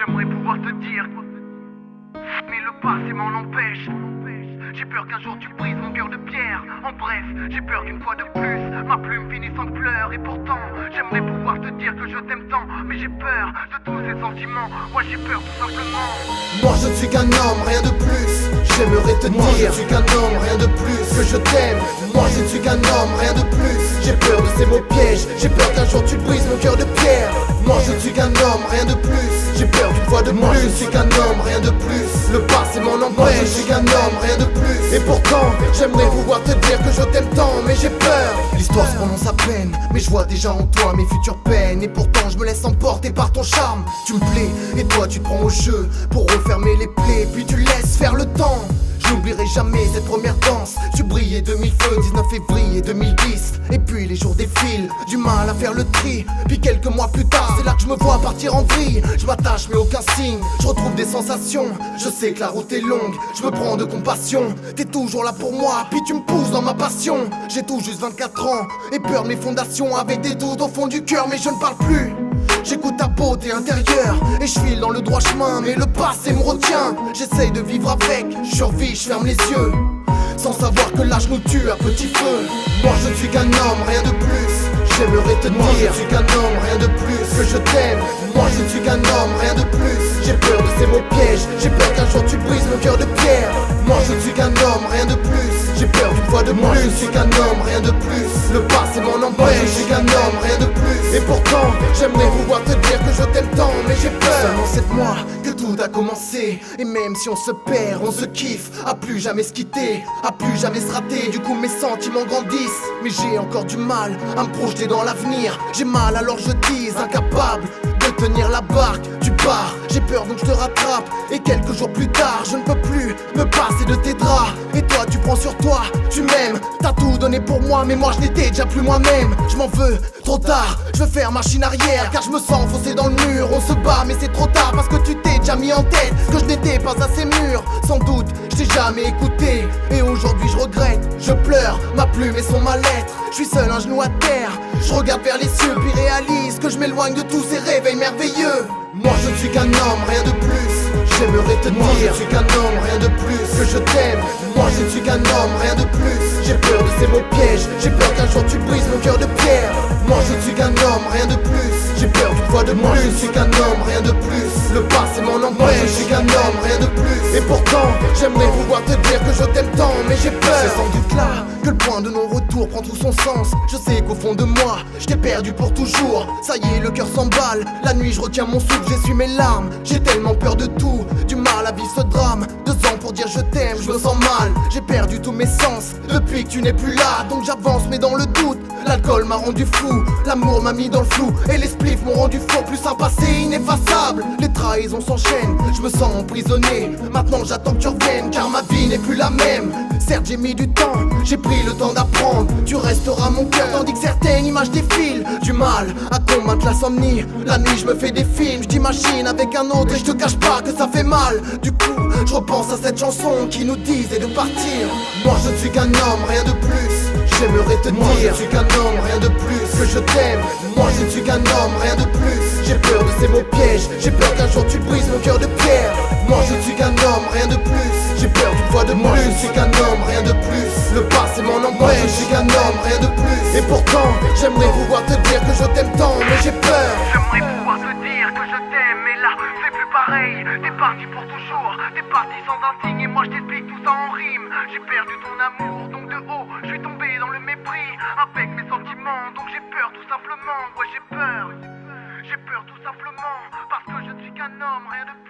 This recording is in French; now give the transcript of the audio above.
J'aimerais pouvoir te dire, mais le passé m'en empêche. J'ai peur qu'un jour tu brises mon cœur de pierre. En bref, j'ai peur qu'une fois de plus ma plume finisse en pleurs. Et pourtant, j'aimerais pouvoir te dire que je t'aime tant, mais j'ai peur de tous ces sentiments. Moi j'ai peur tout simplement. Moi je ne suis qu'un homme, rien de plus. J'aimerais te dire, je ne suis qu'un homme, rien de plus. Que je t'aime, moi je ne suis qu'un homme, rien de plus. J'ai peur de ces mots pièges, j'ai peur qu'un jour tu brises mon cœur de pierre. Moi je ne suis qu'un homme, rien de plus. J'ai peur d'une fois de moi, je ne suis qu'un homme, rien de plus. Le passé m'en empêche, moi je suis qu'un homme, rien de plus. Et pourtant, j'aimerais pouvoir te dire que je t'aime tant, mais j'ai peur. L'histoire se prononce à peine, mais je vois déjà en toi mes futures peines. Et pourtant je me laisse emporter par ton charme. Tu me plais, et toi tu te prends au jeu pour refermer les plaies, puis tu laisses faire le temps. J'oublierai jamais cette première danse. Tu brillais de mille feux, 19 février 2010. Et puis les jours défilent, du mal à faire le tri. Puis quelques mois plus tard, c'est là que je me vois partir en vrille. Je m'attache mais aucun signe, je retrouve des sensations. Je sais que la route est longue, je me prends de compassion. T'es toujours là pour moi, puis tu me pousses dans ma passion. J'ai tout juste 24 ans, et peur de mes fondations. Avec des doutes au fond du cœur, mais je ne parle plus. J'écoute ta beauté intérieure et je file dans le droit chemin, mais le passé me retient. J'essaye de vivre avec, je survis, je ferme les yeux, sans savoir que l'âge nous tue à petit feu. Moi je ne suis qu'un homme, rien de plus. J'aimerais te dire, je ne suis qu'un homme, rien de plus. Que je t'aime, moi je ne suis qu'un homme, rien de plus. J'ai peur de ces mots pièges, j'ai peur qu'un jour tu brises mon cœur de pierre. Moi je ne suis qu'un homme, rien de plus. J'ai peur d'une fois de moi, je ne suis qu'un homme, rien de plus. Le passé m'en empêche, je suis qu'un homme, rien de plus. Et pourtant, j'aimerais pouvoir te dire que je t'aime tant, mais j'ai peur. Seulement 7 mois que tout a commencé. Et même si on se perd, on se kiffe. À plus jamais se quitter, à plus jamais se rater. Du coup mes sentiments grandissent, mais j'ai encore du mal à me projeter dans l'avenir. J'ai mal alors je dise, incapable de tenir la barque. Tu pars, j'ai peur donc je te rattrape. Et quelques jours plus tard, je ne peux plus me passer de tes draps. Et toi tu prends sur toi, tu m'aimes. T'as tout donné pour moi, mais moi je n'étais déjà plus moi-même. Je m'en veux, trop tard, je veux faire machine arrière. Car je me sens foncé dans le mur, on se bat mais c'est trop tard. Parce que tu t'es déjà mis en tête que je n'étais pas assez mûr. Sans doute, je t'ai jamais écouté. Et aujourd'hui je regrette, je pleure, ma plume et son mal-être. Je suis seul, un genou à terre, je regarde vers les cieux puis réalise que je m'éloigne de tous ces réveils merveilleux. Moi je ne suis qu'un homme, rien de plus. J'aimerais te dire, je ne suis qu'un homme, rien de plus. Que je t'aime, moi je ne suis qu'un homme, rien de plus. J'ai peur de ces mots pièges, j'ai peur qu'un jour tu brises mon cœur de pierre. Moi je ne suis qu'un homme, rien de plus. J'ai peur d'une fois de moi, je ne suis qu'un homme, rien de plus. Le passé m'en empêche, je suis qu'un homme, rien de plus. Et pourtant, j'aimerais pouvoir te dire que je t'aime tant, mais j'ai peur. C'est sans doute là que le point de non-retour prend tout son sens. Je sais qu'au fond de moi, je t'ai perdu pour toujours. Ça y est, le cœur s'emballe, la nuit je retiens mon souffle, j'essuie mes larmes. J'ai tellement peur de tout, du mal à vivre ce drame. 2 ans pour dire je t'aime, je me sens mal. J'ai perdu tous mes sens, depuis que tu n'es plus là. Donc j'avance mais dans le doute, l'alcool m'a rendu fou. L'amour m'a mis dans le flou, et les spliffs m'ont rendu faux. Plus un passé ineffaçable, les trahisons s'enchaînent. Je me sens emprisonné, maintenant j'attends que tu reviennes. Car ma vie n'est plus la même. Certes j'ai mis du temps, j'ai pris le temps d'apprendre. Tu resteras mon cœur, tandis que certaines images défilent. Du mal à combattre l'insomnie, la nuit je me fais des films. Je t'imagine avec un autre et je te cache pas que ça fait mal. Du coup je repense à cette chanson qui nous disait de partir. Moi je ne suis qu'un homme, rien de plus. J'aimerais te dire, je ne suis qu'un homme, rien de plus. Que je t'aime, moi je ne suis qu'un homme, rien de plus. J'ai peur de ces mots pièges, j'ai peur qu'un jour tu brises mon cœur de pierre. Moi je ne suis qu'un homme, rien de plus. J'ai peur d'une fois de moi, je ne suis qu'un homme, rien de plus. Le passé m'en empêche, je suis qu'un homme, rien de plus. Et pourtant, j'aimerais pouvoir te dire que je t'aime tant, mais j'ai peur. J'aimerais pouvoir te dire que je t'aime, mais là c'est plus pareil. T'es parti pour toujours, t'es parti sans un signe. Et moi je t'explique tout ça en rime. J'ai perdu ton amour, donc de haut, je suis tombé dans le mépris. Avec mes sentiments, donc j'ai peur tout simplement. Ouais j'ai peur tout simplement. Parce que je ne suis qu'un homme, rien de plus.